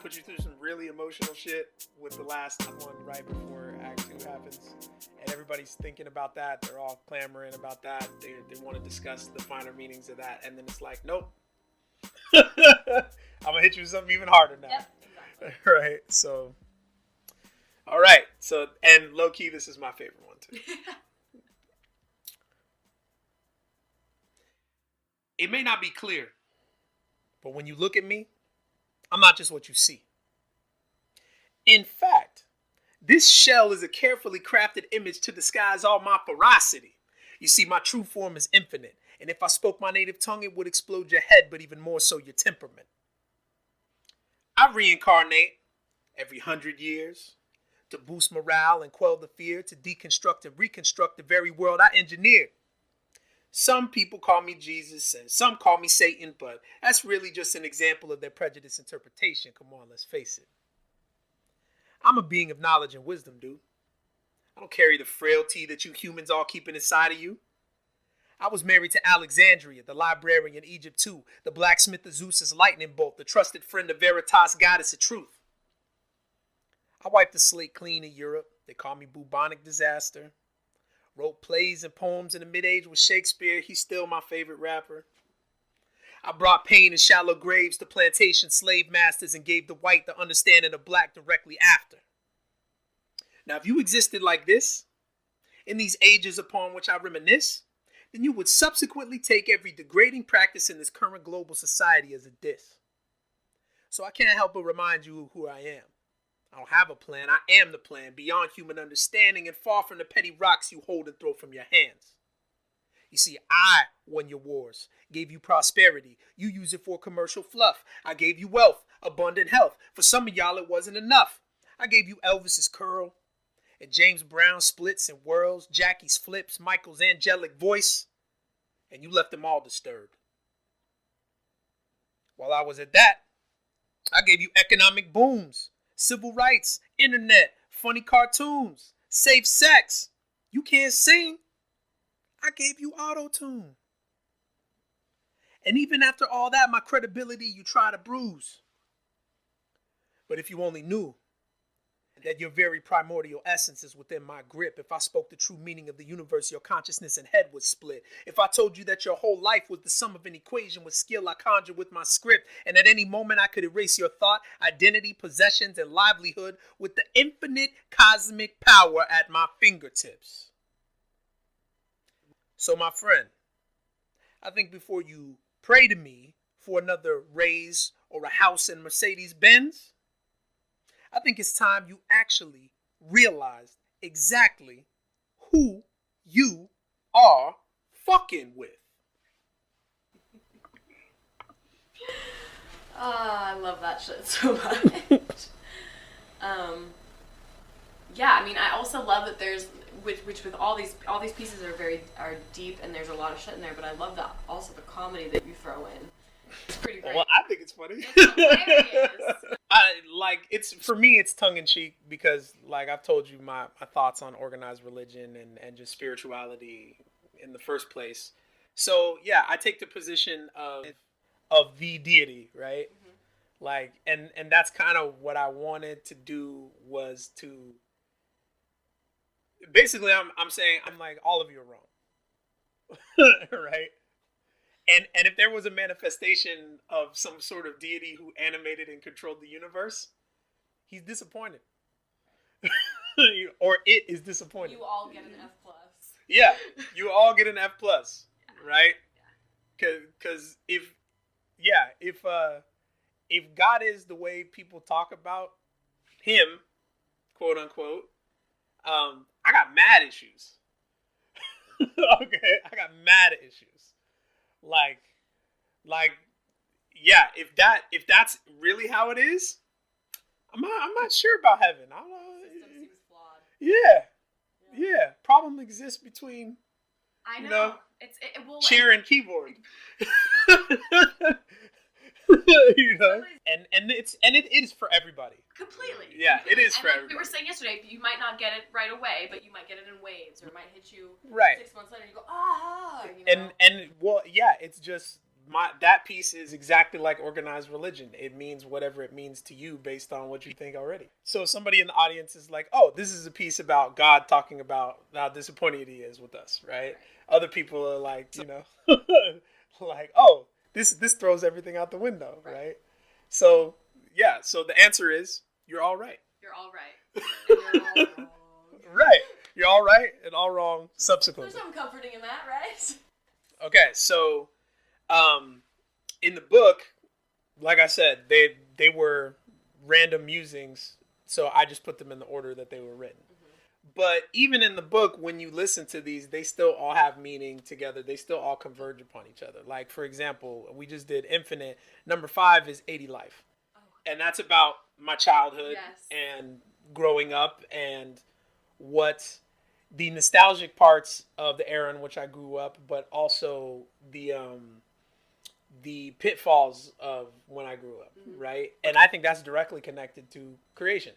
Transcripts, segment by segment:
put you through some really emotional shit with the last one right before Act 2 happens. And everybody's thinking about that. They're all clamoring about that. They want to discuss the finer meanings of that. And then it's like, nope. I'm going to hit you with something even harder now. Yep, exactly. Right. So, all right. So, and low key, this is my favorite one too. It may not be clear, but when you look at me, I'm not just what you see. In fact, this shell is a carefully crafted image to disguise all my ferocity. You see, my true form is infinite, and if I spoke my native tongue, it would explode your head, but even more so your temperament. I reincarnate every 100 years to boost morale and quell the fear, to deconstruct and reconstruct the very world I engineered. Some people call me Jesus and some call me Satan, but that's really just an example of their prejudiced interpretation. Come on, let's face it. I'm a being of knowledge and wisdom, dude. I don't carry the frailty that you humans all keeping inside of you. I was married to Alexandria, the librarian Egypt too, the blacksmith of Zeus's lightning bolt, the trusted friend of Veritas, goddess of truth. I wiped the slate clean in Europe. They call me bubonic disaster. Wrote plays and poems in the mid-age with Shakespeare. He's still my favorite rapper. I brought pain in shallow graves to plantation slave masters and gave the white the understanding of black directly after. Now, if you existed like this, in these ages upon which I reminisce, then you would subsequently take every degrading practice in this current global society as a diss. So I can't help but remind you of who I am. I don't have a plan. I am the plan, beyond human understanding and far from the petty rocks you hold and throw from your hands. You see, I won your wars, gave you prosperity. You use it for commercial fluff. I gave you wealth, abundant health. For some of y'all, it wasn't enough. I gave you Elvis's curl and James Brown's splits and whirls, Jackie's flips, Michael's angelic voice, and you left them all disturbed. While I was at that, I gave you economic booms, civil rights, internet, funny cartoons, safe sex. You can't sing. I gave you auto-tune. And even after all that, my credibility you try to bruise. But if you only knew that your very primordial essence is within my grip, if I spoke the true meaning of the universe, your consciousness and head would split. If I told you that your whole life was the sum of an equation with skill I conjure with my script, and at any moment I could erase your thought, identity, possessions, and livelihood with the infinite cosmic power at my fingertips. So my friend, I think before you pray to me for another raise or a house in Mercedes-Benz, I think it's time you actually realized exactly who you are fucking with. I love that shit so much. Yeah, I mean, I also love that there's, which with all these pieces are deep and there's a lot of shit in there, but I love that also the comedy that you throw in. It's pretty great. Well, I think it's funny. It's hilarious. For me, it's tongue in cheek because, like, I've told you my thoughts on organized religion and just spirituality in the first place. So yeah, I take the position of the deity, right? Mm-hmm. Like, and that's kind of what I wanted to do, was to basically, I'm saying, I'm like, all of you are wrong. Right? And if there was a manifestation of some sort of deity who animated and controlled the universe, he's disappointed. Or it is disappointed. You all get an F+. Yeah, you all get an F+, right? Because if God is the way people talk about him, quote unquote, I got mad issues. Okay, I got mad issues. Like, yeah, if that's really how it is, I'm not sure about heaven. I don't know. System seems flawed. Yeah. Problem exists between, I know. You know, It will chair and keyboard. You know, and it is for everybody. Completely. Yeah, it is and for like everybody. we were saying yesterday, you might not get it right away, but you might get it in waves, or it might hit you right 6 months later. You go, you know? And well, yeah, it's just that piece is exactly like organized religion. It means whatever it means to you based on what you think already. So somebody in the audience is like, "Oh, this is a piece about God talking about how disappointed He is with us," right? Other people are like, like, "Oh, this throws everything out the window," right? So yeah. So the answer is you're all right. You're all right. And you're all wrong. Right. You're all right and all wrong subsequently. There's something comforting in that, right? Okay, so in the book, like I said, they were random musings, so I just put them in the order that they were written. But even in the book, when you listen to these, they still all have meaning together. They still all converge upon each other. Like, for example, we just did Infinite. Number 5 is 80 Life. And that's about my childhood and growing up and what the nostalgic parts of the era in which I grew up, but also the pitfalls of when I grew up, right? And I think that's directly connected to creation.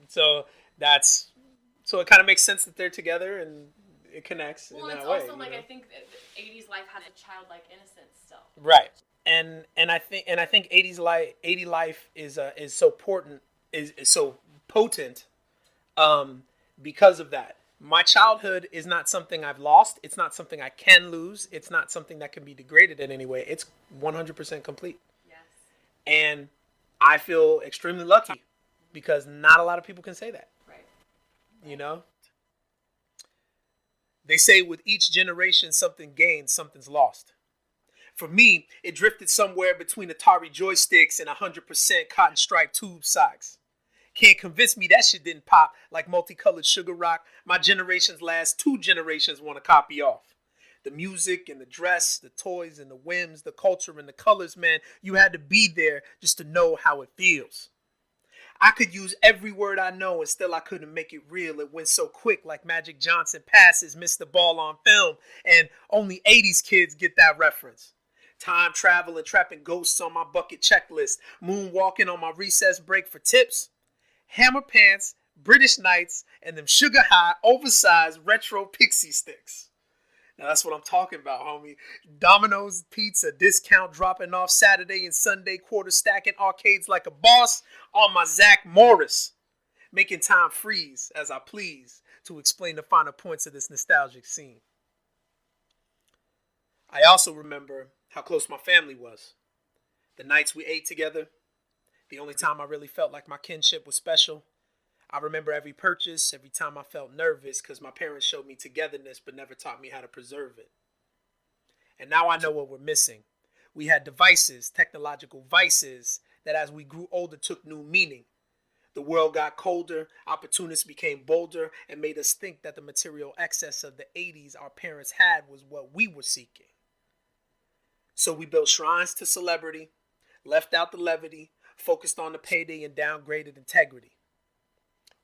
So it kind of makes sense that they're together and it connects in that way. Well, it's also like I think that 80s life has a childlike innocence still. Right. And I think 80 life is so important is so potent because of that. My childhood is not something I've lost. It's not something I can lose. It's not something that can be degraded in any way. It's 100% complete. Yes. And I feel extremely lucky because not a lot of people can say that. Right. You know? They say with each generation, something gained, something's lost. For me, it drifted somewhere between Atari joysticks and 100% cotton striped tube socks. Can't convince me that shit didn't pop like multicolored sugar rock. My generation's last 2 generations want to copy off. The music and the dress, the toys and the whims, the culture and the colors, man, you had to be there just to know how it feels. I could use every word I know and still I couldn't make it real. It went so quick like Magic Johnson passes, missed the ball on film, and only 80s kids get that reference. Time travel and trapping ghosts on my bucket checklist, moonwalking on my recess break for tips. Hammer pants, British Knights, and them sugar high, oversized retro pixie sticks. Now that's what I'm talking about, homie. Domino's pizza discount dropping off Saturday and Sunday, quarter stacking arcades like a boss on my Zach Morris. Making time freeze as I please to explain the finer points of this nostalgic scene. I also remember how close my family was. The nights we ate together. The only time I really felt like my kinship was special. I remember every purchase, every time I felt nervous because my parents showed me togetherness but never taught me how to preserve it. And now I know what we're missing. We had devices, technological vices that as we grew older took new meaning. The world got colder, opportunists became bolder, and made us think that the material excess of the 80s our parents had was what we were seeking. So we built shrines to celebrity, left out the levity, focused on the payday and downgraded integrity.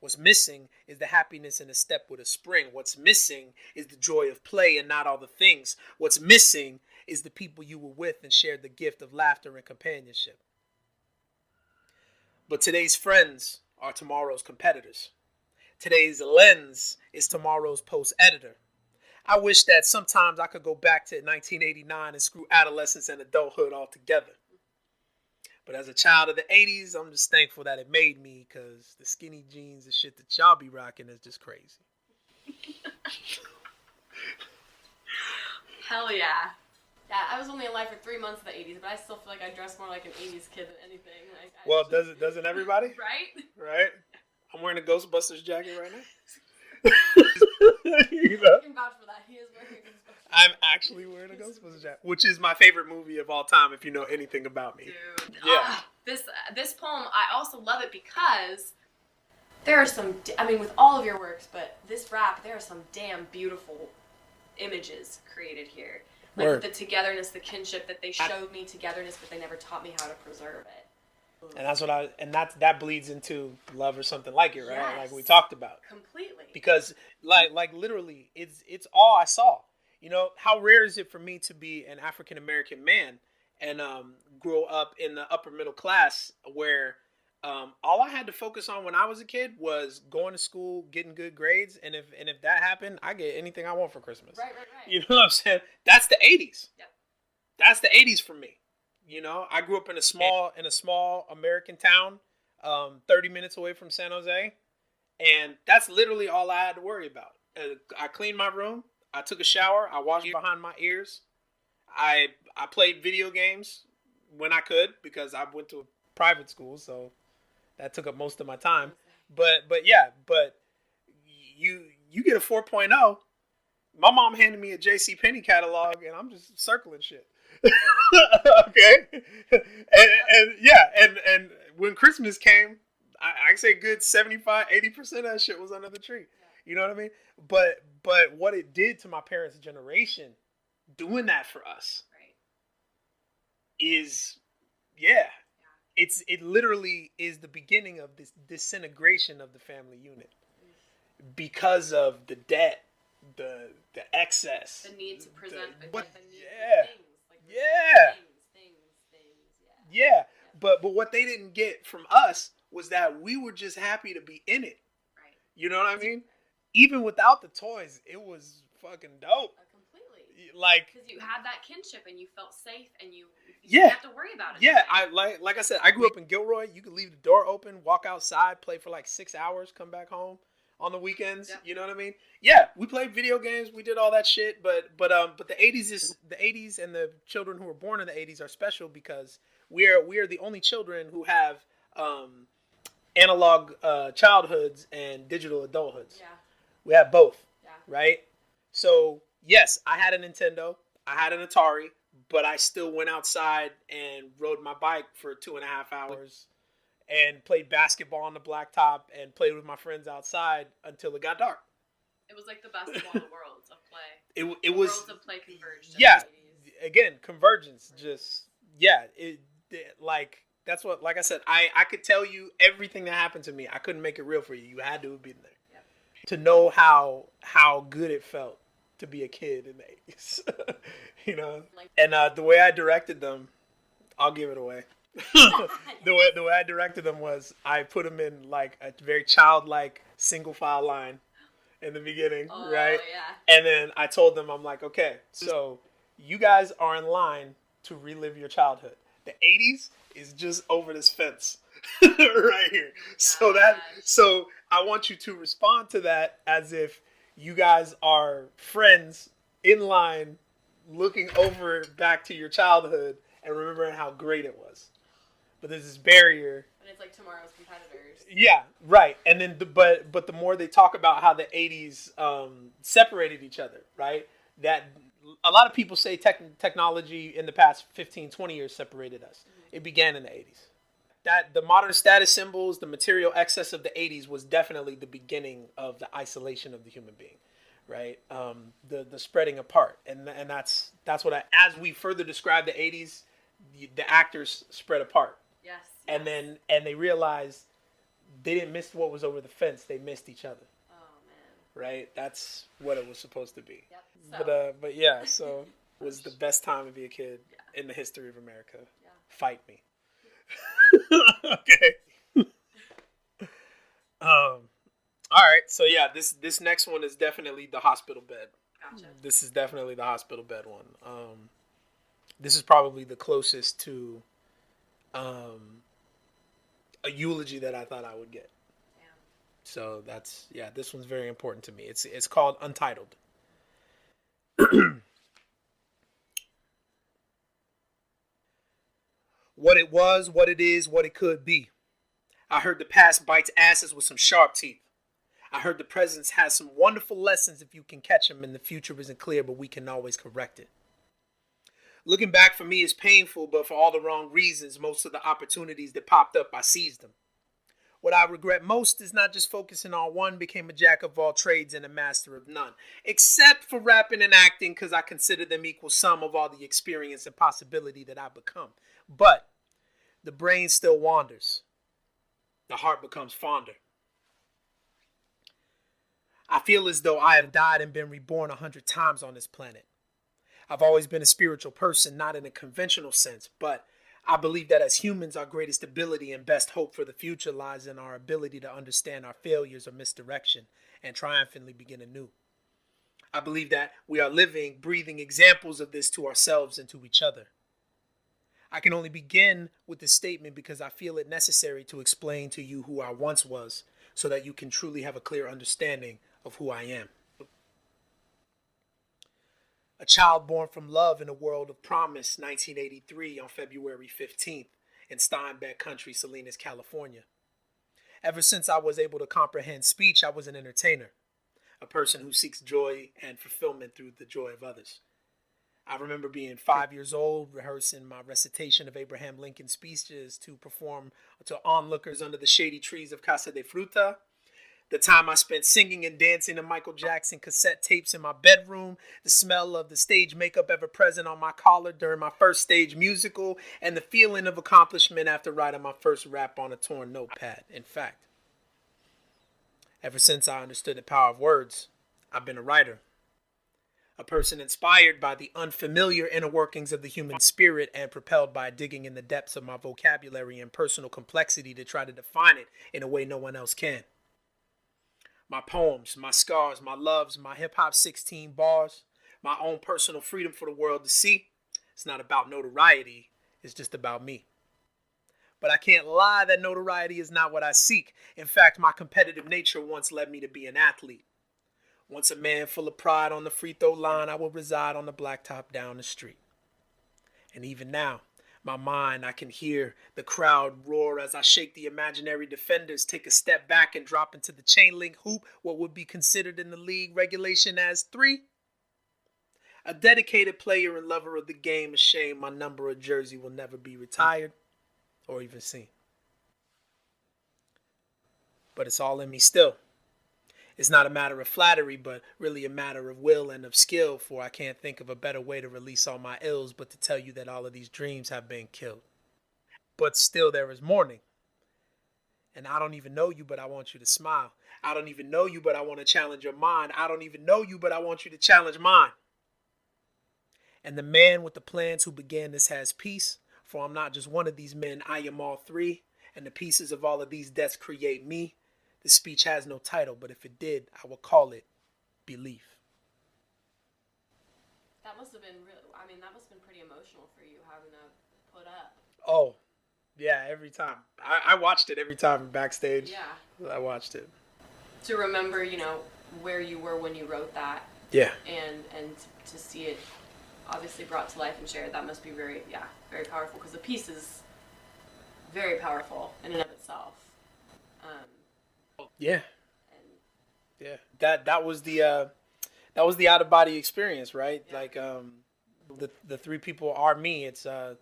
What's missing is the happiness in a step with a spring. What's missing is the joy of play and not all the things. What's missing is the people you were with and shared the gift of laughter and companionship. But today's friends are tomorrow's competitors. Today's lens is tomorrow's post editor. I wish that sometimes I could go back to 1989 and screw adolescence and adulthood all together. But as a child of the 80s, I'm just thankful that it made me because the skinny jeans and shit that y'all be rocking is just crazy. Hell yeah. Yeah, I was only alive for 3 months of the 80s, but I still feel like I dress more like an 80s kid than anything. Well, doesn't everybody? Right? Right? I'm wearing a Ghostbusters jacket right now. You know? I can vouch for that. He is wearing a Ghostbusters jacket. I'm actually wearing a Ghostbusters jacket, which is my favorite movie of all time if you know anything about me. Dude. Yeah. This poem, I also love it because there are some, with all of your works, but this rap, there are some damn beautiful images created here. Like Word. The togetherness, the kinship, that they showed me togetherness, but they never taught me how to preserve it. And that's what that bleeds into Love or Something Like It, right? Yes. Like we talked about. Completely. Because like literally it's all I saw. You know, how rare is it for me to be an African American man and grow up in the upper middle class where all I had to focus on when I was a kid was going to school, getting good grades, and if that happened, I get anything I want for Christmas. Right. You know what I'm saying? That's the 80s. Yep. that's the 80s for me. I grew up in a small American town, 30 minutes away from San Jose, and that's literally all I had to worry about. I cleaned my room, I took a shower, I washed behind my ears, I played video games when I could because I went to a private school, so that took up most of my time. But you get a 4.0. My mom handed me a J.C. Penney catalog, and I'm just circling shit. Okay, and when Christmas came, I say good 75-80% of that shit was under the tree. You know what I mean? But what it did to my parents' generation, doing that for us, Right. is it literally is the beginning of this disintegration of the family unit because of the debt, the excess, The need to present the need for yeah. things. Like Yeah. Things. Yeah, but what they didn't get from us was that we were just happy to be in it. Right. You know what I mean? Even without the toys, it was fucking dope. Completely. Like, because you had that kinship and you felt safe and you Yeah. didn't have to worry about it. yeah, I like I said, I grew up in Gilroy. You could leave the door open, walk outside, play for like 6 hours, come back home on the weekends. Yep. You know what I mean? Yeah, we played video games, we did all that shit. But the 80s and the children who were born in the 80s are special because we are the only children who have analog childhoods and digital adulthoods. Yeah. We have both. Yeah. Right? So, yes, I had a Nintendo, I had an Atari, but I still went outside and rode my bike for 2.5 hours and played basketball on the blacktop and played with my friends outside until it got dark. It was like the best of all the worlds of play. It The was, worlds of play converged. in yeah, the 80s. again, Convergence. Just, yeah, like, that's what, like I said, I could tell you everything that happened to me. I couldn't make it real for you. You had to have been there. Yep. To know how good it felt to be a kid in the 80s. You know? And the way I directed them, I'll give it away. The way I directed them was I put them in like a very childlike single file line in the beginning, right? Yeah. And then I told them, I'm like, okay, so you guys are in line to relive your childhood. The 80s is just over this fence right here. So I want you to respond to that as if you guys are friends in line looking over back to your childhood and remembering how great it was. But there's this barrier. And it's like tomorrow's competitors. Yeah, right. And then, but the more they talk about how the 80s separated each other, right? That a lot of people say technology in the past 15, 20 years separated us. Mm-hmm. It began in the 80s. That the modern status symbols, the material excess of the 80s was definitely the beginning of the isolation of the human being, right? The spreading apart. And that's what as we further describe the 80s, the actors spread apart. Yes. And then they realized they didn't miss what was over the fence. They missed each other. Oh man. Right? That's what it was supposed to be. Yep. But yeah, so it was the best time to be a kid in the history of America. Yeah. Fight me. Okay. All right. So yeah, this next one is definitely the hospital bed. Gotcha. This is definitely the hospital bed one. This is probably the closest to a eulogy that I thought I would get. Damn. So this one's very important to me. It's called Untitled. What it was, what it is, what it could be. I heard the past bites asses with some sharp teeth. I heard the present has some wonderful lessons if you can catch them, and the future isn't clear, but we can always correct it. Looking back for me is painful, but for all the wrong reasons. Most of the opportunities that popped up, I seized them. What I regret most is not just focusing on one, became a jack of all trades and a master of none. Except for rapping and acting, because I consider them equal sum of all the experience and possibility that I've become. But the brain still wanders. The heart becomes fonder. I feel as though I have died and been reborn 100 times on this planet. I've always been a spiritual person, not in a conventional sense, but I believe that as humans, our greatest ability and best hope for the future lies in our ability to understand our failures or misdirection and triumphantly begin anew. I believe that we are living, breathing examples of this to ourselves and to each other. I can only begin with this statement because I feel it necessary to explain to you who I once was so that you can truly have a clear understanding of who I am. A child born from love in a world of promise, 1983 on February 15th in Steinbeck Country, Salinas, California. Ever since I was able to comprehend speech, I was an entertainer, a person who seeks joy and fulfillment through the joy of others. I remember being 5 years old, rehearsing my recitation of Abraham Lincoln's speeches to perform to onlookers under the shady trees of Casa de Fruta. The time I spent singing and dancing to Michael Jackson cassette tapes in my bedroom, the smell of the stage makeup ever present on my collar during my first stage musical, and the feeling of accomplishment after writing my first rap on a torn notepad. In fact, ever since I understood the power of words, I've been a writer. A person inspired by the unfamiliar inner workings of the human spirit and propelled by digging in the depths of my vocabulary and personal complexity to try to define it in a way no one else can. My poems, my scars, my loves, my hip-hop 16 bars, my own personal freedom for the world to see. It's not about notoriety, it's just about me. But I can't lie that notoriety is not what I seek. In fact, my competitive nature once led me to be an athlete. Once a man full of pride on the free throw line, I will reside on the blacktop down the street. And even now, my mind, I can hear the crowd roar as I shake the imaginary defenders, take a step back and drop into the chain link hoop, what would be considered in the league regulation as 3. A dedicated player and lover of the game, ashamed my number or jersey will never be retired or even seen. But it's all in me still. It's not a matter of flattery, but really a matter of will and of skill, for I can't think of a better way to release all my ills but to tell you that all of these dreams have been killed. But still there is morning. And I don't even know you, but I want you to smile. I don't even know you, but I want to challenge your mind. I don't even know you, but I want you to challenge mine. And the man with the plans who began this has peace, for I'm not just one of these men, I am all 3, and the pieces of all of these deaths create me. The speech has no title, but if it did, I would call it Belief. That must have been that must have been pretty emotional for you having to put up. Oh, yeah, every time. I watched it every time backstage. Yeah. I watched it. To remember, where you were when you wrote that. Yeah. And to see it obviously brought to life and shared, that must be very powerful, because the piece is very powerful in and of itself. Yeah. Yeah. That was the out of body experience, right? Yeah. Like the 3 people are me. It's the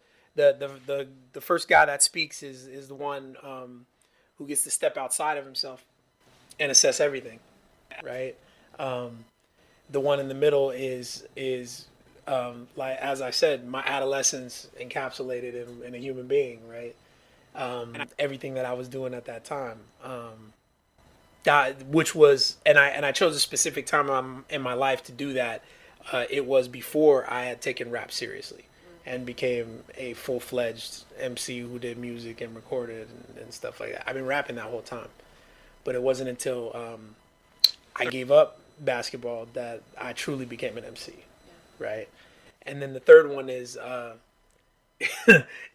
first guy that speaks is the one who gets to step outside of himself and assess everything, right? The one in the middle is like, as I said, my adolescence encapsulated in a human being, right? Everything that I was doing at that time. Which was, and I chose a specific time in my life to do that. It was before I had taken rap seriously and became a full-fledged MC who did music and recorded and stuff like that. I've been rapping that whole time, but it wasn't until I gave up basketball that I truly became an MC, right? And then the third one is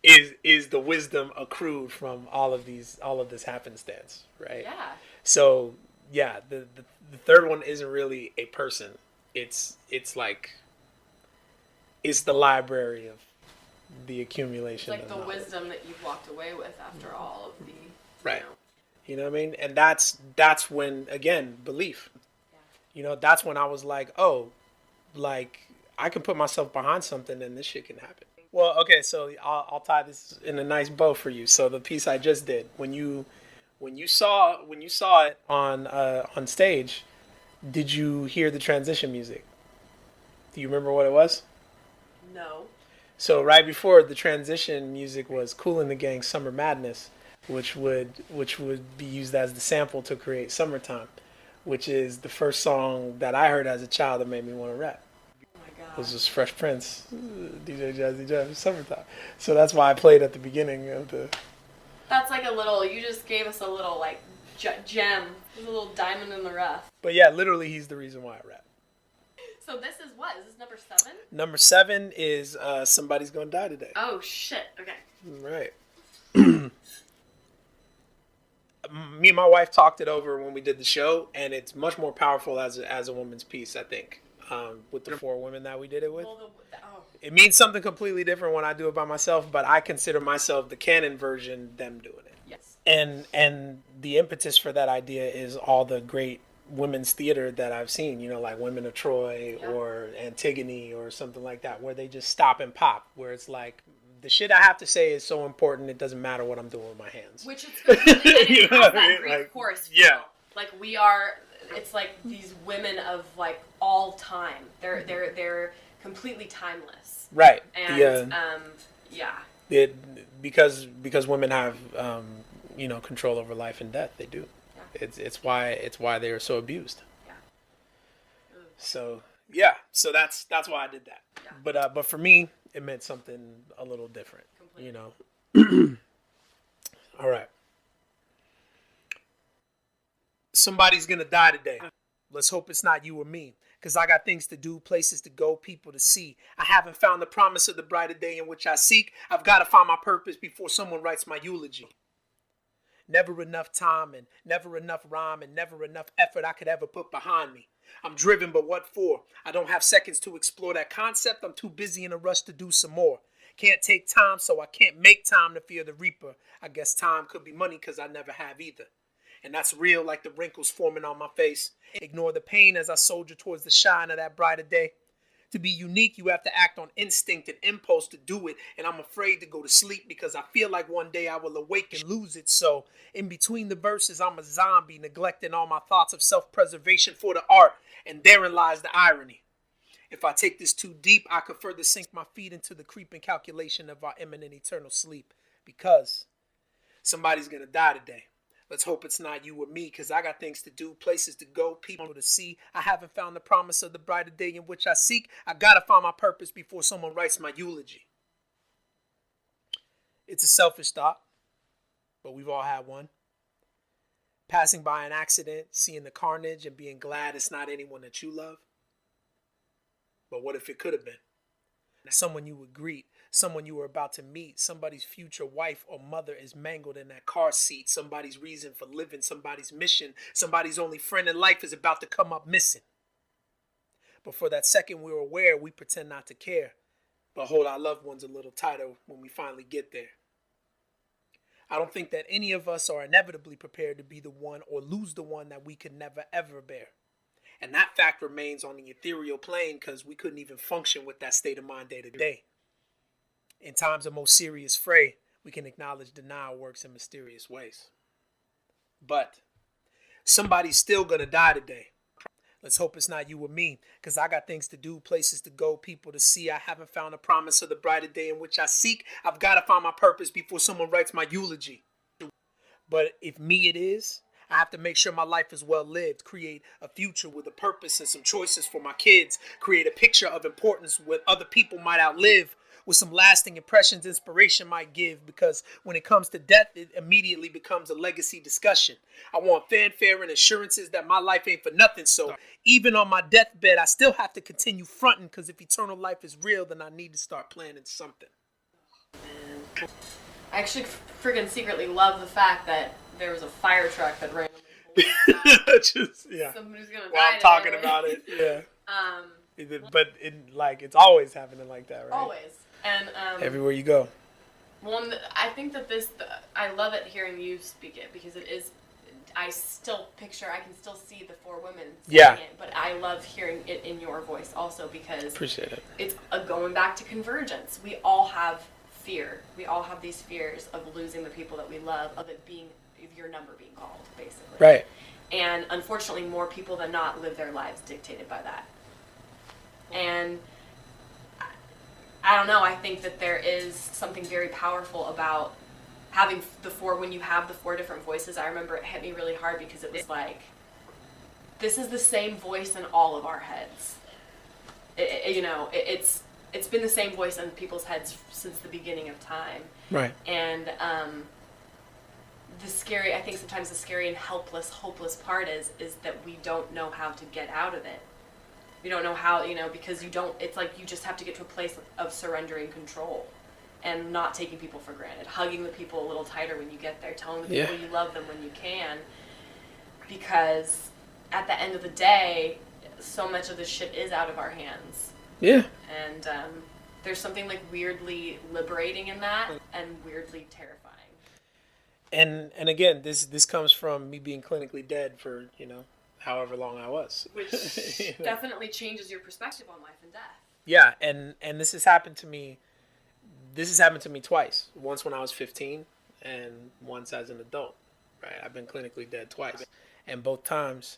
is the wisdom accrued from all of this happenstance, right? Yeah. So yeah, the third one isn't really a person. It's like it's the library of the accumulation. It's like the knowledge. Wisdom that you've walked away with after all of the right. You know what I mean? And that's when, again, belief. Yeah. That's when I was like, oh, like I can put myself behind something and this shit can happen. Well, okay, so I'll tie this in a nice bow for you. So the piece I just did, when you saw it on stage, did you hear the transition music? Do you remember what it was? No. So right before the transition music was Kool and the Gang's Summer Madness, which would be used as the sample to create Summertime, which is the first song that I heard as a child that made me want to rap. It was just Fresh Prince, DJ Jazzy Jeff, Summertime. So that's why I played at the beginning of the... That's like you just gave us a little like gem, a little diamond in the rough. But yeah, literally he's the reason why I rap. So this is what? Is this number 7? Number 7 is somebody's gonna die today. Oh shit. Okay. Right. Me and my wife talked it over when we did the show, and it's much more powerful as a woman's piece, I think, with the 4 women that we did it with. Well, It means something completely different when I do it by myself, but I consider myself the canon version, them doing it. yes. And the impetus for that idea is all the great women's theater that I've seen, like Women of Troy or Antigone or something like that, where they just stop and pop, where it's like, the shit I have to say is so important, it doesn't matter what I'm doing with my hands. Which is completely, and it has that Greek Like, chorus feel. yeah. Like we are, it's like these women of like all time. They're completely timeless. Right. And because women have control over life and death, they do. Yeah. It's why they are so abused. Yeah. So that's why I did that. Yeah. But for me, it meant something a little different. Completely. All right. Somebody's gonna die today. Let's hope it's not you or me. Because I got things to do, places to go, people to see. I haven't found the promise of the brighter day in which I seek. I've got to find my purpose before someone writes my eulogy. Never enough time and never enough rhyme and never enough effort I could ever put behind me. I'm driven, but what for? I don't have seconds to explore that concept. I'm too busy in a rush to do some more. Can't take time, so I can't make time to fear the reaper. I guess time could be money because I never have either. And that's real, like the wrinkles forming on my face. Ignore the pain as I soldier towards the shine of that brighter day. To be unique, you have to act on instinct and impulse to do it. And I'm afraid to go to sleep because I feel like one day I will awake and lose it. So in between the verses, I'm a zombie, neglecting all my thoughts of self-preservation for the art. And therein lies the irony. If I take this too deep, I could further sink my feet into the creeping calculation of our imminent eternal sleep. Because somebody's going to die today. Let's hope it's not you or me, because I got things to do, places to go, people to see. I haven't found the promise of the brighter day in which I seek. I got to find my purpose before someone writes my eulogy. It's a selfish thought, but we've all had one. Passing by an accident, seeing the carnage, and being glad it's not anyone that you love. But what if it could have been? Someone you would greet, someone you were about to meet, somebody's future wife or mother is mangled in that car seat, somebody's reason for living, somebody's mission, somebody's only friend in life is about to come up missing. But for that second we're aware, we pretend not to care, but hold our loved ones a little tighter when we finally get there. I don't think that any of us are inevitably prepared to be the one or lose the one that we could never ever bear. And that fact remains on the ethereal plane because we couldn't even function with that state of mind day to day. In times of most serious fray, we can acknowledge denial works in mysterious ways. But somebody's still going to die today. Let's hope it's not you or me, because I got things to do, places to go, people to see. I haven't found a promise of the brighter day in which I seek. I've got to find my purpose before someone writes my eulogy. But if me it is, I have to make sure my life is well lived, create a future with a purpose and some choices for my kids, create a picture of importance what other people might outlive, with some lasting impressions inspiration might give, because when it comes to death, it immediately becomes a legacy discussion. I want fanfare and assurances that my life ain't for nothing, so even on my deathbed, I still have to continue fronting, because if eternal life is real, then I need to start planning something. I actually friggin' secretly love the fact that there was a fire truck that randomly Just, yeah. Somebody's gonna While die I'm talking today. about it, yeah. But it's always happening like that, right? Always. And everywhere you go. one, I think that I love it hearing you speak it, because it is. I still picture. I can still see the 4 women saying it, but I love hearing it in your voice also, because Appreciate it. it's going back to convergence. We all have fear. We all have these fears of losing the people that we love, of your number being called, basically. Right. And unfortunately, more people than not live their lives dictated by that. And I don't know, I think that there is something very powerful about having when you have the 4 different voices. I remember it hit me really hard, because it was like, this is the same voice in all of our heads. It's been the same voice in people's heads since the beginning of time. Right. And I think sometimes the scary and hopeless part is that we don't know how to get out of it. You don't know how, because you don't, it's like you just have to get to a place of surrendering control and not taking people for granted, hugging the people a little tighter when you get there, telling the people you love them when you can, because at the end of the day, so much of this shit is out of our hands. Yeah. And there's something like weirdly liberating in that and weirdly terrifying. And again, this comes from me being clinically dead for, however long I was. Which definitely changes your perspective on life and death. Yeah, and this has happened to me. This has happened to me twice. Once when I was 15 and once as an adult. Right? I've been clinically dead twice. And both times,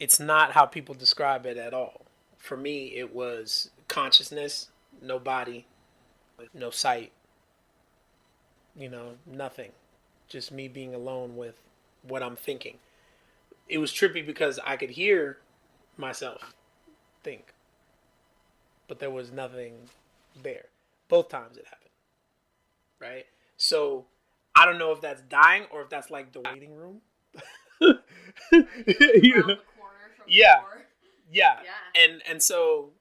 it's not how people describe it at all. For me, it was consciousness, no body, no sight, nothing. Just me being alone with what I'm thinking. It was trippy because I could hear myself think, but there was nothing there. Both times it happened. Right? So I don't know if that's dying or if that's like the waiting room. Around the corner from Yeah. before. Yeah. Yeah. And so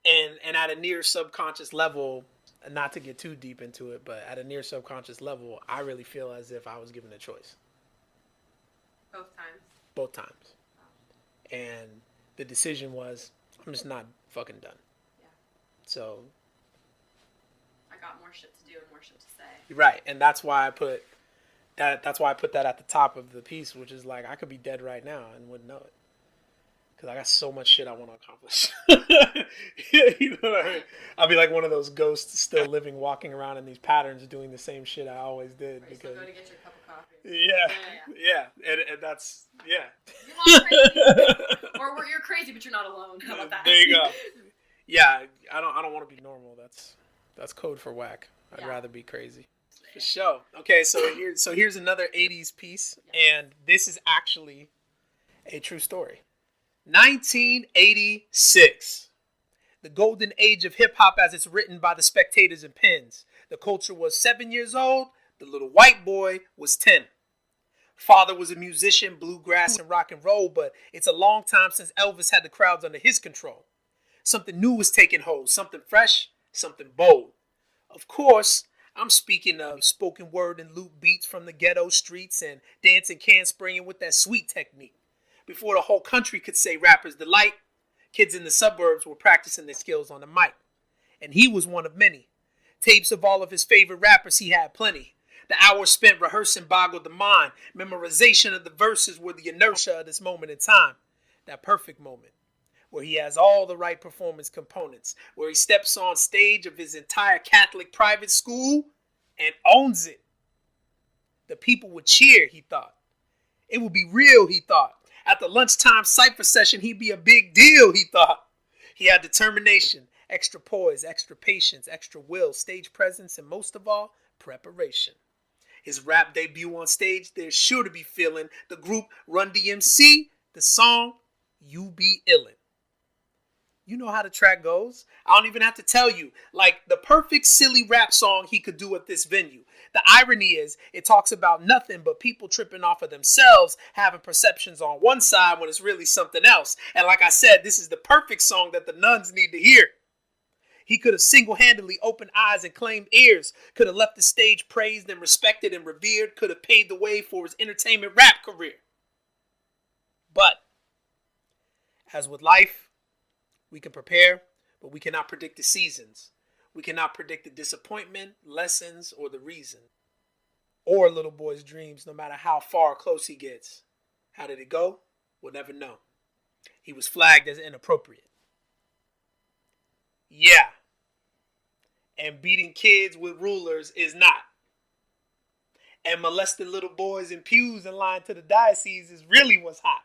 and at a near subconscious level, not to get too deep into it, but at a near subconscious level, I really feel as if I was given a choice. Both times. Both times. And the decision was, I'm just not fucking done. Yeah. So I got more shit to do and more shit to say. right, and that's why I put that at the top of the piece, which is like I could be dead right now and wouldn't know it. Because I got so much shit I want to accomplish. You know what I mean? I'll be like one of those ghosts still living, walking around in these patterns, doing the same shit I always did. Or you still go to get your cup of coffee. Yeah. And that's, yeah. You're not crazy. Or you're crazy, but you're not alone. How about that? There you go. Yeah, I don't want to be normal. That's code for whack. I'd rather be crazy. For sure. Okay, so here's another 80s piece, and this is actually a true story. 1986. The golden age of hip-hop as it's written by the spectators and pens. The culture was 7 years old. The little white boy was 10. Father was a musician, bluegrass and rock and roll, but it's a long time since Elvis had the crowds under his control. Something new was taking hold, something fresh, something bold. Of course, I'm speaking of spoken word and loop beats from the ghetto streets and dancing can spraying with that sweet technique. Before the whole country could say rappers delight, kids in the suburbs were practicing their skills on the mic. And he was one of many. Tapes of all of his favorite rappers, he had plenty. The hours spent rehearsing boggled the mind. Memorization of the verses were the inertia of this moment in time. That perfect moment where he has all the right performance components, where he steps on stage of his entire Catholic private school and owns it. The people would cheer, he thought. It would be real, he thought. At the lunchtime cypher session, he'd be a big deal, he thought. He had determination, extra poise, extra patience, extra will, stage presence, and most of all, preparation. His rap debut on stage, they're sure to be feeling the group Run DMC, the song You Be Illin'. You know how the track goes. I don't even have to tell you. Like the perfect silly rap song he could do at this venue. The irony is, it talks about nothing but people tripping off of themselves, having perceptions on one side when it's really something else. And like I said, this is the perfect song that the nuns need to hear. He could have single-handedly opened eyes and claimed ears, could have left the stage praised and respected and revered, could have paved the way for his entertainment rap career. But, as with life, we can prepare, but we cannot predict the seasons. We cannot predict the disappointment, lessons, or the reason. Or a little boy's dreams, no matter how far or close he gets. How did it go? We'll never know. He was flagged as inappropriate. Yeah. And beating kids with rulers is not. And molesting little boys in pews and lying to the diocese is really what's hot.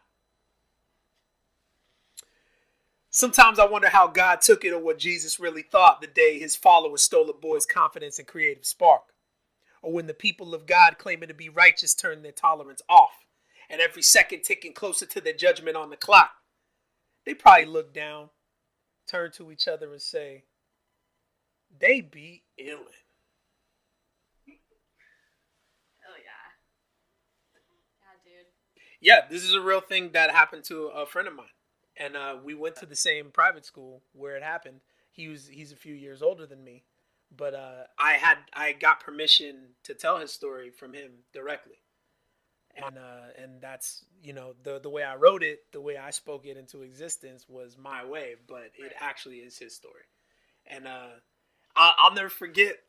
Sometimes I wonder how God took it or what Jesus really thought the day his followers stole a boy's confidence and creative spark. Or when the people of God claiming to be righteous turned their tolerance off. And every second ticking closer to their judgment on the clock. They probably look down, turn to each other and say, they be illin'. Hell yeah. Yeah, dude. Yeah, this is a real thing that happened to a friend of mine, and we went to the same private school where it happened. He's a few years older than me, but I got permission to tell his story from him directly, and that's the way I wrote it, the way I spoke it into existence was my way, but it actually is his story, and I'll never forget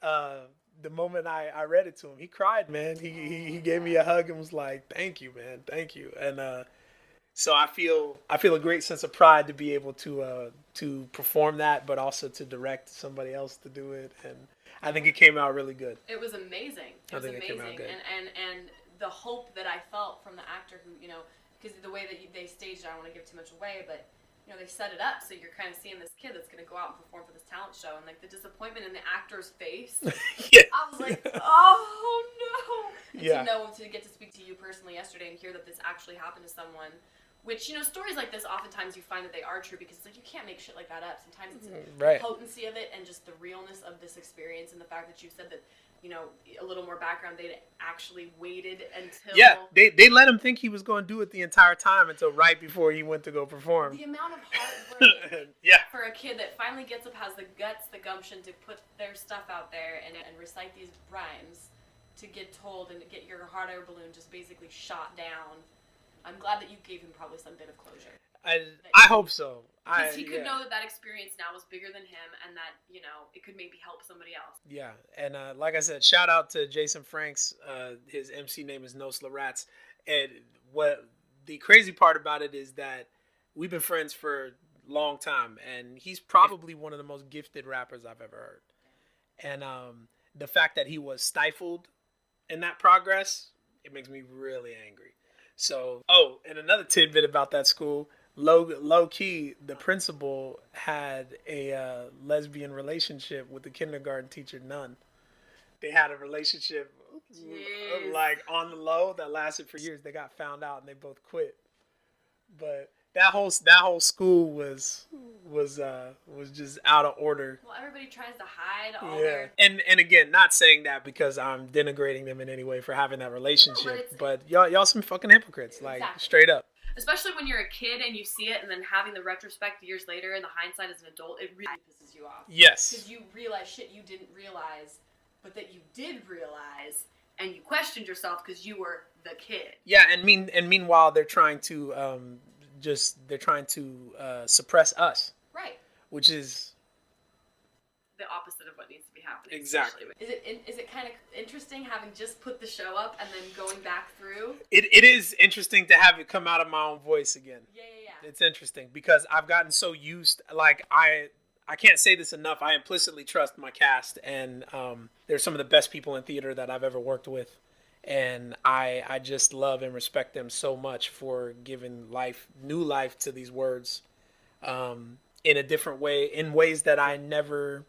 the moment I read it to him. He cried, man. He gave me a hug and was like, "Thank you, man. Thank you." And so I feel a great sense of pride to be able to perform that, but also to direct somebody else to do it. And I think it came out really good. It was amazing. It came out good. And the hope that I felt from the actor who, because the way that they staged it, I don't want to give too much away, but they set it up so you're kind of seeing this kid that's going to go out and perform for this talent show, and like the disappointment in the actor's face. Yeah. I was like, oh no. And Yeah. to get to speak to you personally yesterday and hear that this actually happened to someone, which stories like this oftentimes you find that they are true because it's like you can't make shit like that up. Sometimes it's the potency of it and just the realness of this experience and the fact that you said that a little more background, they'd actually waited until... Yeah, they let him think he was going to do it the entire time until right before he went to go perform. The amount of heartbreak yeah. for a kid that finally gets up, has the guts, the gumption to put their stuff out there and recite these rhymes, to get told and get your hot air balloon just basically shot down. I'm glad that you gave him probably some bit of closure. I hope so. Because he could know that experience now was bigger than him and that, it could maybe help somebody else. Yeah, and like I said, shout out to Jason Franks. His MC name is No Rats. And what the crazy part about it is that we've been friends for a long time, and he's probably one of the most gifted rappers I've ever heard. And the fact that he was stifled in that progress, it makes me really angry. So, and another tidbit about that school, low key, the principal had a lesbian relationship with the kindergarten teacher, Nun. They had a relationship like on the low that lasted for years. They got found out and they both quit. But that whole school was just out of order. Well, everybody tries to hide all their... And again, not saying that because I'm denigrating them in any way for having that relationship, but y'all some fucking hypocrites, exactly. Like straight up. Especially when you're a kid and you see it, and then having the retrospect years later and the hindsight as an adult, it really pisses you off. Yes. Because you realize shit you didn't realize, but that you did realize, and you questioned yourself because you were the kid. Yeah, and meanwhile they're trying to suppress us. Right. Which is the opposite of what needs to be happening. Exactly. Is it kind of interesting having just put the show up and then going back through? It is interesting to have it come out of my own voice again. Yeah. It's interesting because I've gotten so used, like I can't say this enough. I implicitly trust my cast, and they're some of the best people in theater that I've ever worked with. And I just love and respect them so much for giving new life to these words in a different way, in ways that I never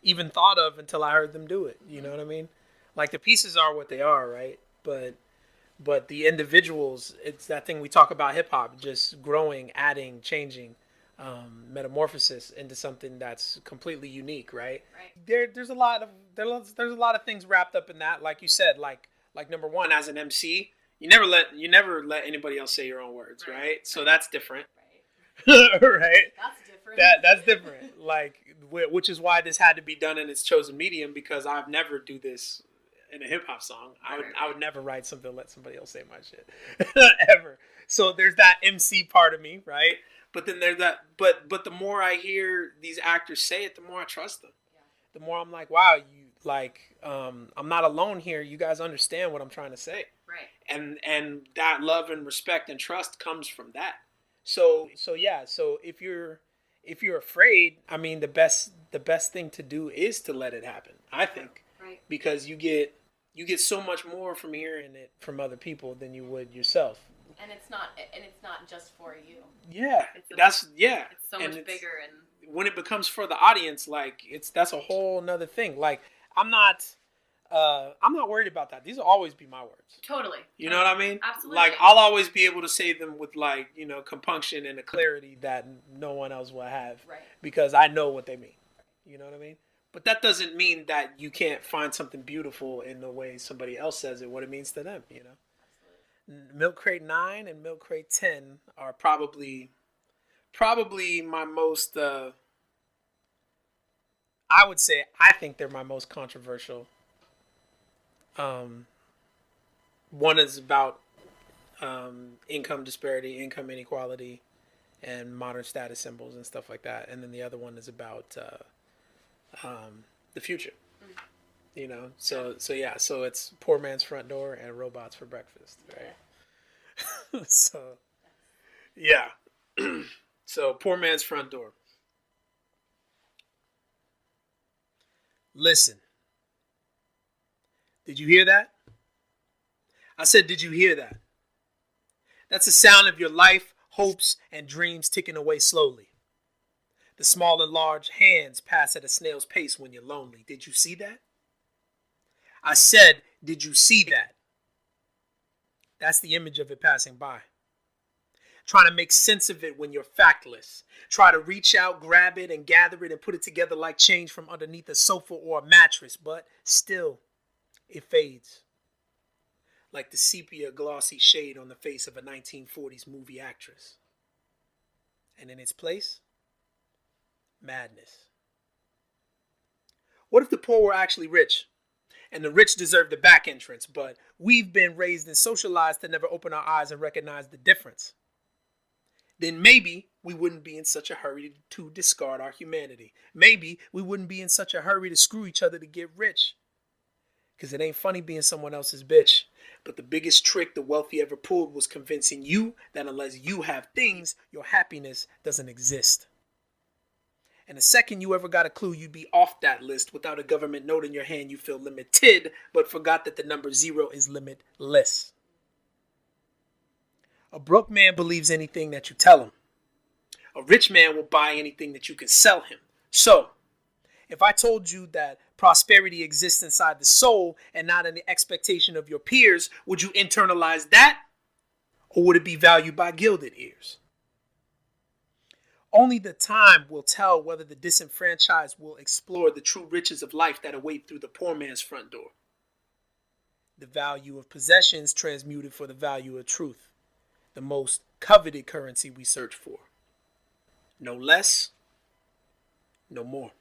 even thought of until I heard them do it. You know what I mean? Like the pieces are what they are, right? But the individuals, it's that thing we talk about hip hop, just growing, adding, changing, metamorphosis into something that's completely unique, right? There's a lot of things wrapped up in that, like you said, like number one, as an MC, you never let anybody else say your own words, right? So that's different. Right. Right. That's different. That's different. Like, which is why this had to be done in its chosen medium, because I've never do this in a hip hop song. I would never write something and let somebody else say my shit ever. So there's that MC part of me, right? But then there's that. But the more I hear these actors say it, the more I trust them. Yeah. The more I'm like, wow, I'm not alone here. You guys understand what I'm trying to say. Right. And that love and respect and trust comes from that. So yeah. So if you're afraid, I mean, the best thing to do is to let it happen, I think. Right. Because you get so much more from hearing it from other people than you would yourself. And it's not just for you. Yeah. It's so much bigger, and when it becomes for the audience, like that's a whole nother thing. Like I'm not worried about that. These will always be my words. Totally. You know what I mean? Absolutely. Like I'll always be able to say them with compunction and a clarity that no one else will have. Right. Because I know what they mean. You know what I mean? But that doesn't mean that you can't find something beautiful in the way somebody else says it, what it means to them, you know? Milk Crate 9 and Milk Crate 10 are probably my most I would say I think they're my most controversial. Um, one is about income disparity, income inequality, and modern status symbols and stuff like that. And then the other one is about the future. You know, so yeah, so it's poor man's front door and robots for breakfast, right? So yeah, so poor man's front door. Listen, did you hear that? I said, did you hear that? That's the sound of your life, hopes, and dreams ticking away slowly. The small and large hands pass at a snail's pace when you're lonely. Did you see that? I said, did you see that? That's the image of it passing by. Trying to make sense of it when you're factless. Try to reach out, grab it, and gather it and put it together like change from underneath a sofa or a mattress, but still, it fades. Like the sepia glossy shade on the face of a 1940s movie actress. And in its place, madness. What if the poor were actually rich? And the rich deserve the back entrance, but we've been raised and socialized to never open our eyes and recognize the difference. Then maybe we wouldn't be in such a hurry to discard our humanity. Maybe we wouldn't be in such a hurry to screw each other to get rich. Because it ain't funny being someone else's bitch. But the biggest trick the wealthy ever pulled was convincing you that unless you have things, your happiness doesn't exist. And the second you ever got a clue you'd be off that list without a government note in your hand, you feel limited, but forgot that the number 0 is limitless. A broke man believes anything that you tell him. A rich man will buy anything that you can sell him. So, if I told you that prosperity exists inside the soul and not in the expectation of your peers, would you internalize that? Or would it be valued by gilded ears? Only the time will tell whether the disenfranchised will explore the true riches of life that await through the poor man's front door. The value of possessions transmuted for the value of truth, the most coveted currency we search for. No less, no more.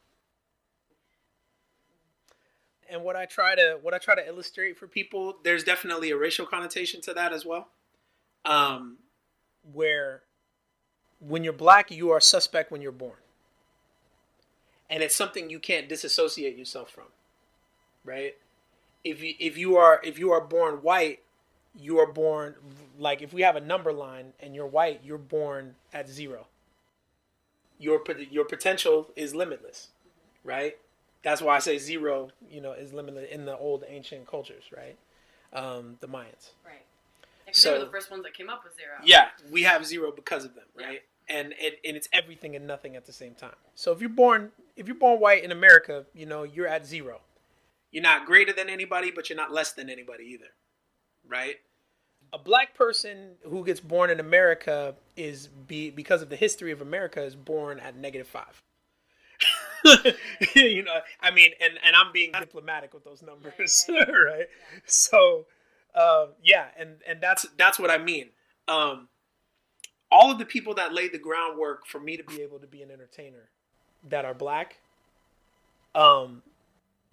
And what I try to illustrate for people, there's definitely a racial connotation to that as well. Where when you're black, you are suspect when you're born. And it's something you can't disassociate yourself from, right? If you are born white, you are born, like if we have a number line and you're white, you're born at 0. Your potential is limitless, right? That's why I say 0, is limitless in the old ancient cultures, right? The Mayans. Right. Because they were the first ones that came up with 0. Yeah, we have 0 because of them, right? Yeah. And it's everything and nothing at the same time. So if you're born white in America, you're at 0. You're not greater than anybody, but you're not less than anybody either, right? A black person who gets born in America because of the history of America, is born at -5. I mean, and I'm being diplomatic with those numbers, right? Yeah. So, and that's what I mean. All of the people that laid the groundwork for me to be able to be an entertainer that are black,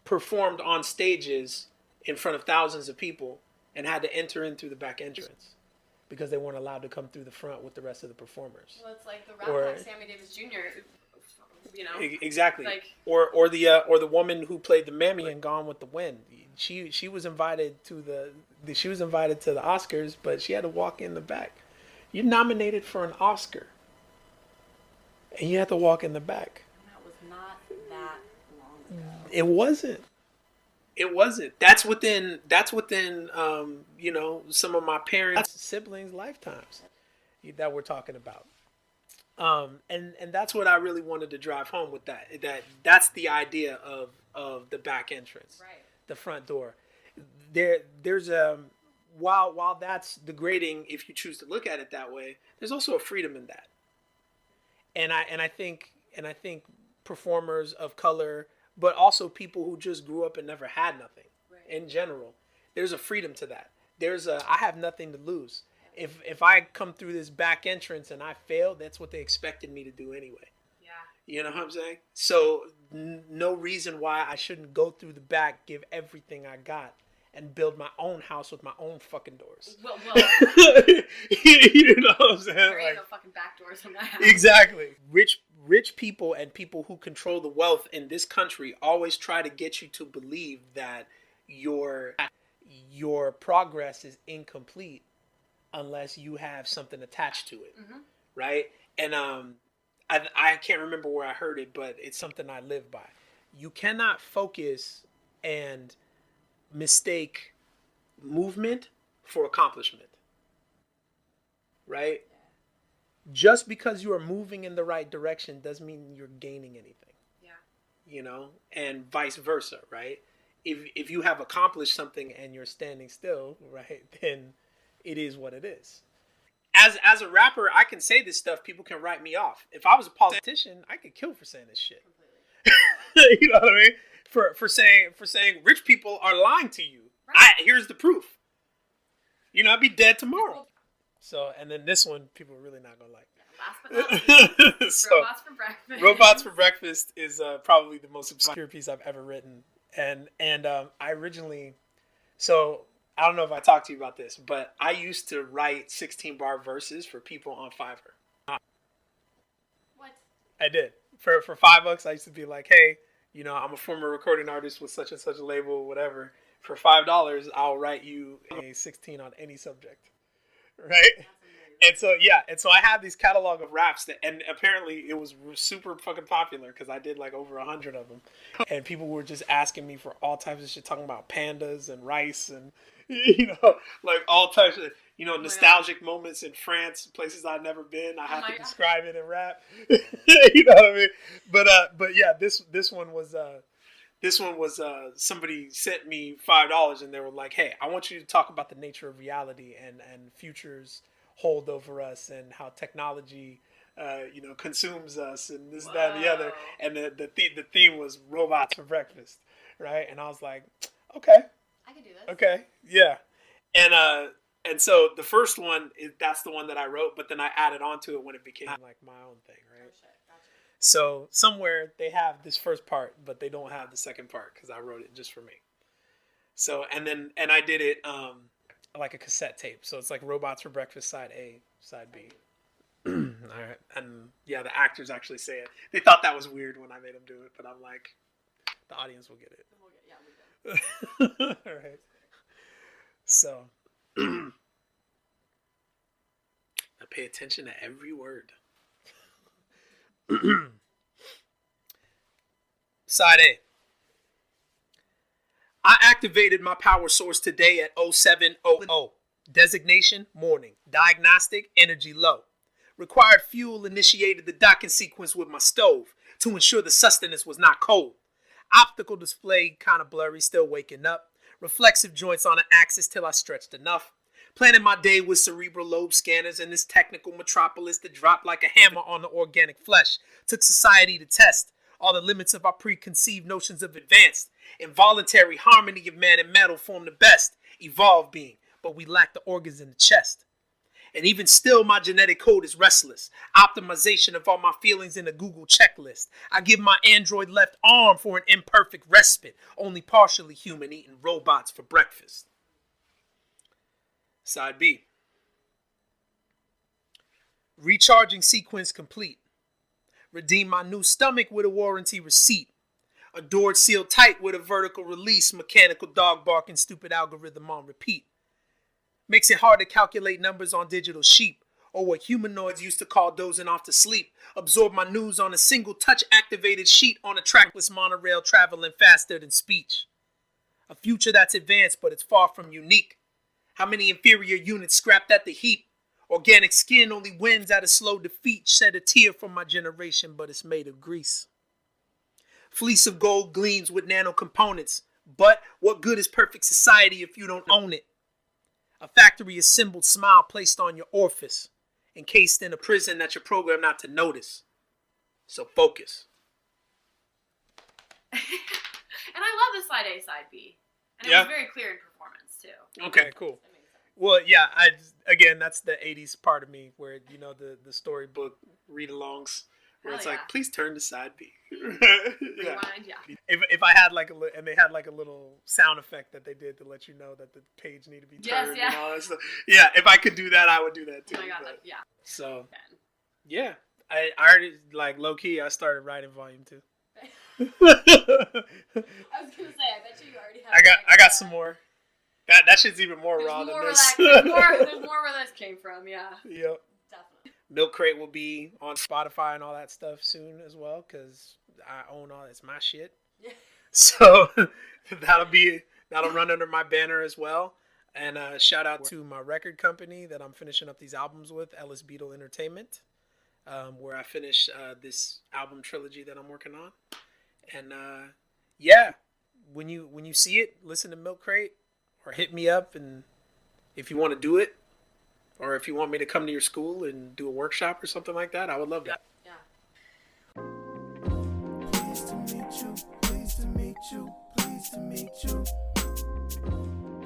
performed on stages in front of thousands of people and had to enter in through the back entrance because they weren't allowed to come through the front with the rest of the performers. Well, it's like the rap Sammy Davis Jr. Exactly. Like, or the woman who played the Mammy in Gone with the Wind. She was invited to the Oscars, but she had to walk in the back. You're nominated for an Oscar, and you have to walk in the back. That was not that long ago. It wasn't. That's within some of my parents' siblings' lifetimes that we're talking about. And that's what I really wanted to drive home with that's the idea of the back entrance, right? The front door. There's while that's degrading if you choose to look at it that way, there's also a freedom in that. And I think performers of color, but also people who just grew up and never had nothing, right, in general, there's a freedom to that. I have nothing to lose. If I come through this back entrance and I fail, that's what they expected me to do anyway. Yeah. You know what I'm saying? So no reason why I shouldn't go through the back, give everything I got, and build my own house with my own fucking doors. Well, you know what I'm saying? there ain't no fucking back doors on that house. Exactly. Rich people and people who control the wealth in this country always try to get you to believe that your progress is incomplete unless you have something attached to it, right? And I can't remember where I heard it, but it's something I live by. You cannot focus and mistake movement for accomplishment, right? Just because you are moving in the right direction doesn't mean you're gaining anything. Yeah. You know, and vice versa, right? If you have accomplished something and you're standing still, right, then it is what it is. As a rapper, I can say this stuff. People can write me off. If I was a politician, I could kill for saying this shit. You know what I mean? For saying rich people are lying to you. Right. Here's the proof. You know, I'd be dead tomorrow. So, and then this one, people are really not gonna like. Last but not least, so, Robots for Breakfast. Robots for Breakfast is probably the most obscure piece I've ever written, and I originally, so I don't know if I talked to you about this, but I used to write 16-bar verses for people on Fiverr. What? I did for $5. I used to be like, hey, you know, I'm a former recording artist with such and such a label, whatever. For $5, I'll write you a 16 on any subject. Right? And so I have these catalog of raps and apparently it was super fucking popular because I did like over 100 of them, and people were just asking me for all types of shit, talking about pandas and rice and, you know, like all types of, you know, nostalgic moments in France, places I've never been. I have to describe it in rap. You know what I mean? But yeah, this one was somebody sent me $5 and they were like, hey, I want you to talk about the nature of reality and futures hold over us and how technology, you know, consumes us and this, that, and the other. And the theme was robots for breakfast, right? And I was like, okay, I can do this. Okay, yeah, and so the first one that's the one that I wrote, but then I added on to it when it became like my own thing, right? Oh, shit. Gotcha. So somewhere they have this first part, but they don't have the second part because I wrote it just for me. So and I did it like a cassette tape. So it's like Robots for Breakfast side A, side B. All right, and yeah, the actors actually say it. They thought that was weird when I made them do it, but I'm like, the audience will get it. We will. All right. So I pay attention to every word. Side A. I activated my power source today at 0700. Designation, morning. Diagnostic, energy low. Required fuel initiated the docking sequence with my stove to ensure the sustenance was not cold. Optical display kind of blurry, still waking up. Reflexive joints on an axis till I stretched enough. Planning my day with cerebral lobe scanners in this technical metropolis that dropped like a hammer on the organic flesh. Took society to test all the limits of our preconceived notions of advanced. Involuntary harmony of man and metal form the best. Evolved being, but we lack the organs in the chest. And even still, my genetic code is restless. Optimization of all my feelings in a Google checklist. I give my android left arm for an imperfect respite. Only partially human, eating robots for breakfast. Side B. Recharging sequence complete. Redeem my new stomach with a warranty receipt. Adored sealed tight with a vertical release. Mechanical dog barking, stupid algorithm on repeat. Makes it hard to calculate numbers on digital sheep, or what humanoids used to call dozing off to sleep. Absorb my news on a single touch-activated sheet on a trackless monorail traveling faster than speech. A future that's advanced, but it's far from unique. How many inferior units scrapped at the heap? Organic skin only wins at a slow defeat. Shed a tear from my generation, but it's made of grease. Fleece of gold gleams with nano components. But what good is perfect society if you don't own it? A factory assembled smile placed on your orifice, encased in a prison that you're programmed not to notice. So focus. And I love the side A, side B. And it was very clear in performance, too. Okay, cool. Well, yeah. Again, that's the '80s part of me, where the storybook read-alongs, where Hell it's yeah. like, please turn to side B. Yeah. Rewind, yeah. If I had and they had like a little sound effect that they did to let you know that the page needed to be Yes, turned yeah. and all that stuff. Yeah, if I could do that, I would do that too. Oh my god, but- yeah. So Ben. yeah, I already like low key. I started writing volume 2. I was gonna say, I bet you already have. I got some more. That shit's even more There's raw more than where this. there's more where this came from. Yeah, Yep. definitely. Milk Crate will be on Spotify and all that stuff soon as well, because I own all that's my shit. Yeah. So that'll run under my banner as well. And shout out to my record company that I'm finishing up these albums with, Ellis Beetle Entertainment, where I finish this album trilogy that I'm working on. And yeah, when you see it, listen to Milk Crate or hit me up, and if you want to do it, or if you want me to come to your school and do a workshop or something like that, I would love that. Yeah. Pleased to meet you, pleased to meet you, pleased to meet you.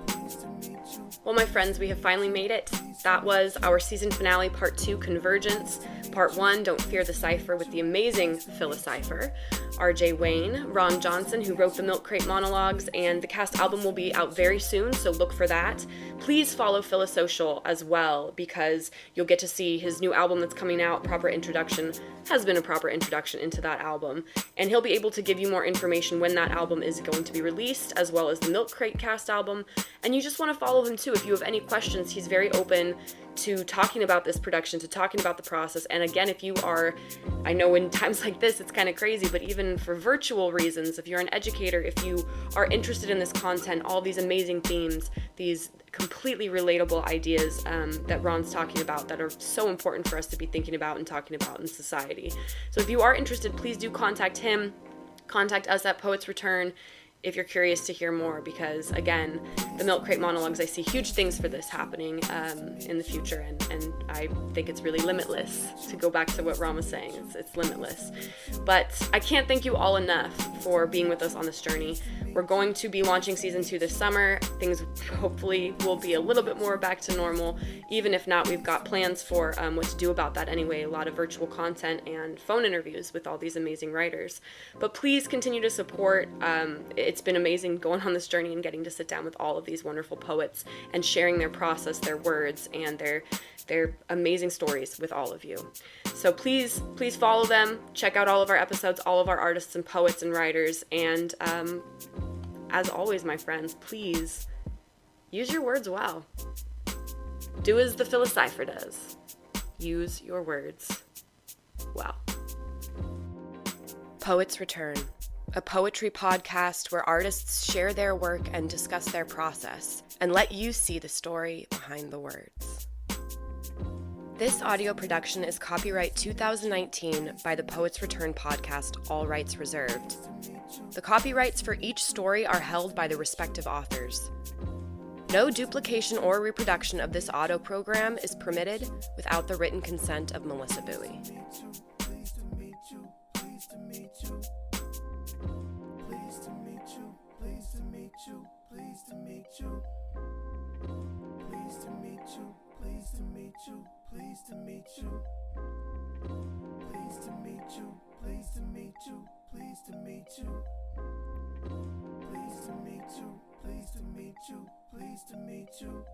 Pleased to meet you. Well, my friends, we have finally made it. That was our season finale, part 2, Convergence. Part 1, Don't Fear the Cipher, with the amazing Phyllis Cipher, RJ Wayne, Ron Johnson, who wrote the Milk Crate monologues, and the cast album will be out very soon, so look for that. Please follow Phyllis Social as well, because you'll get to see his new album that's coming out. Proper introduction has been a proper introduction into that album, and he'll be able to give you more information when that album is going to be released, as well as the Milk Crate cast album. And you just want to follow him too. If you have any questions, he's very open to talking about this production, to talking about the process. And again, if you are, I know in times like this it's kind of crazy, but even for virtual reasons, if you're an educator, if you are interested in this content, all these amazing themes, these completely relatable ideas that Ron's talking about that are so important for us to be thinking about and talking about in society. So if you are interested, please do contact him, contact us at Poets Return if you're curious to hear more, because again, the Milk Crate monologues, I see huge things for this happening in the future, and I think it's really limitless. To go back to what Ron was saying, it's limitless. But I can't thank you all enough for being with us on this journey. We're going to be launching season 2 this summer. Things hopefully will be a little bit more back to normal. Even if not, we've got plans for what to do about that anyway. A lot of virtual content and phone interviews with all these amazing writers. But please continue to support. It's been amazing going on this journey and getting to sit down with all of these wonderful poets and sharing their process, their words, and their amazing stories with all of you. So please follow them. Check out all of our episodes, all of our artists and poets and writers. And as always, my friends, please use your words well. Do as the Phyllis Cipher does. Use your words well. Poets Return, a poetry podcast where artists share their work and discuss their process, and let you see the story behind the words. This audio production is copyright 2019 by the Poets Return podcast, all rights reserved. The copyrights for each story are held by the respective authors. No duplication or reproduction of this audio program is permitted without the written consent of Melissa Bowie. Pleased to meet you, pleased to meet you. Pleased to meet you, pleased to meet you, pleased to meet you. Pleased to meet you, pleased to meet you, pleased to meet you. Pleased to meet you, pleased to meet you, pleased to meet you. Pleased to meet you, pleased to meet you, pleased to meet you.